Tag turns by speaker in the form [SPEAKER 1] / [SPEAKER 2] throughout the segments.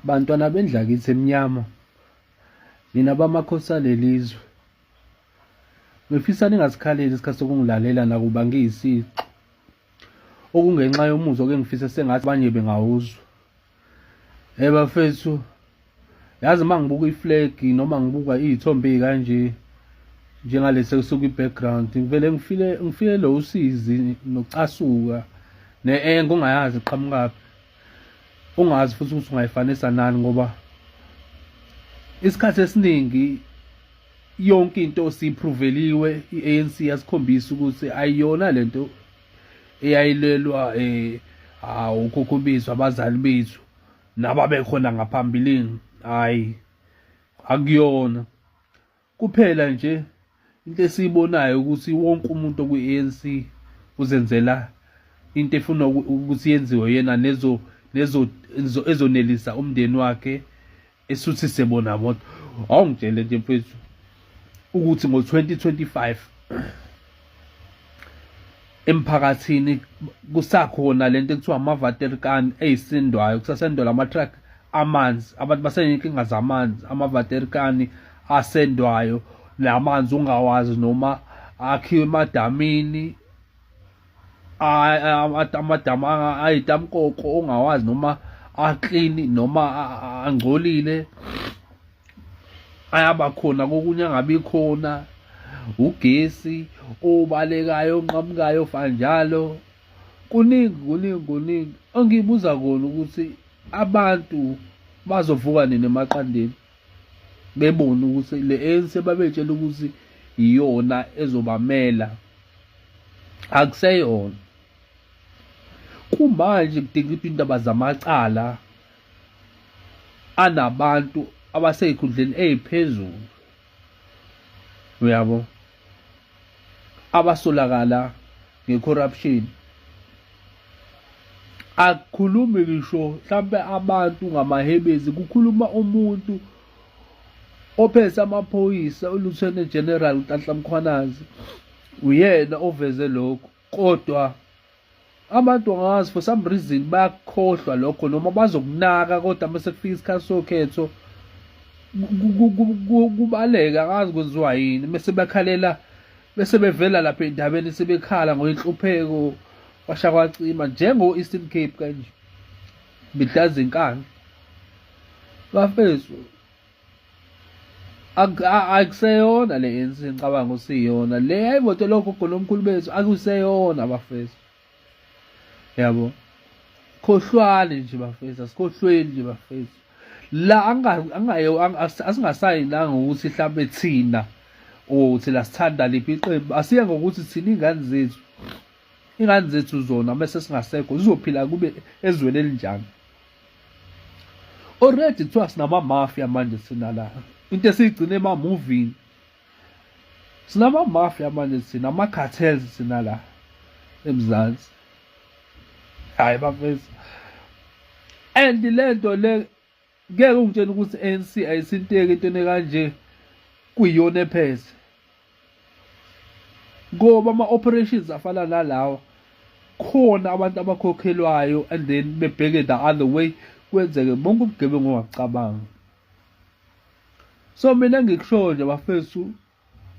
[SPEAKER 1] Bantwana bendlakithi emnyama, nina bamakhosana lelizwe, ngifisa ningasikhaleli isikhathi sokungilalela nakuba ngiyisiqu, okungenxa yomuzwa oke ngifisa sengathi abanye bengawuzwa. Bafethu, yazi uma ngibuka iflegi noma ngibuka iy'thombe ey'kanje njengalesi esuka i-background, ngivele ngifile lo usizi nokucasuka ne-enge ongayazi iqhamukaphi, ungazi futhi ukuthi ungayifanisa nani, ngoba isikhathi esiningi yonke into siyipruveliwe, i-ANC yasikhombisa ukuthi ayiyona lento eyayilelwa ukhokho bethu, abazali bethu nababekhona ngaphambilini. Hhayi, akuyona kuphela nje into esiyibonayo ukuthi wonke umuntu okwi-ANC uzenzela into efuna ukuthi yenziwe yena ezonelisa umndeni wakhe, esuthise bona bodwa. Awungitshele nje mfethu ukuthi ngo-2025 emphakathini kusakhona lento ekuthiwa amavaterikani ey'sindwayo, kusasendwa lama-truck amanzi, abantu baseney'nkinga zamanzi, amavaterikani asendwayo, lamanzi ungawazi noma akhiwe emadamini, amadamu ayitamkoko ongawazi noma aklini noma angcolile, ayaba khona kokunye angabi khona, ugesi obalekayo onqamukayo fanjalo, kuningi. Ongibuza kona ukuthi abantu bazovuka nini emaqandeni bebone ukuthi le-ANC babetshela ukuthi iyona ezobamela, akuseyona. Kumanje kudinga indaba zamacala anabantu abasey'khundleni ey'phezulu, uyabo, abasolakala nge-corruption. Akukhulumi ngisho mhlampe abantu ngamahebezi, kukhuluma umuntu ophethe amaphoyisa, uLieutenant General Nhlanhla Mkhwanazi, uyena oveze lokho. Kodwa abantu angazi for some reason bayakukhohlwa lokho noma bazokunaka, kodwa mase kufika isikhathi sokhetho kubaleka, angazi kwenziwa yini, bese bekhalela, bese bevela lapha endabeni sebekhala ngoyinhlupheko kwasha kwacima, njengo-Eastern Cape kanje, Bidlaza inkani. Bafethu, akuseyona le-ANC, ngicabanga usiyona le yayivotela ogogo nomkhulu bethu, akuseyona bafethu, yabo. Khohlwane nje bafethu, asikhohlweni nje bafethu. La asingasayinanga ukuthi mhlampe thina thina sithanda liphi iqembu, asiye ngokuthi thina iy'ngane zethu zona mese singasekho zizophila kube ezweni elinjani. Already kuthiwa sinama-mafia manje thina la, into esiyigcine ema-movie, sinama-mafia manje thina, ama-cartels thina la eMzansi. Hhayi bafethu, and le nto le ngeke ungitshela ukuthi i-ANC ayisinteki entweni kanje kuyiyona ephethe, ngoba ama-operations afana nalawa khona abantu abakhokhelwayo and then bebheke the other way, kwenzeke bonke ubugebengu ongakucabanga. So mina ngikusho nje bafethu,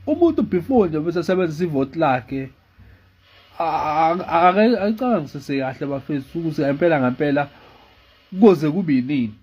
[SPEAKER 1] umuntu before nje bese sebenzisa ivoti lakhe, ayicabangisise kahle bafethu ukuthi ngempela kuze kube yinini.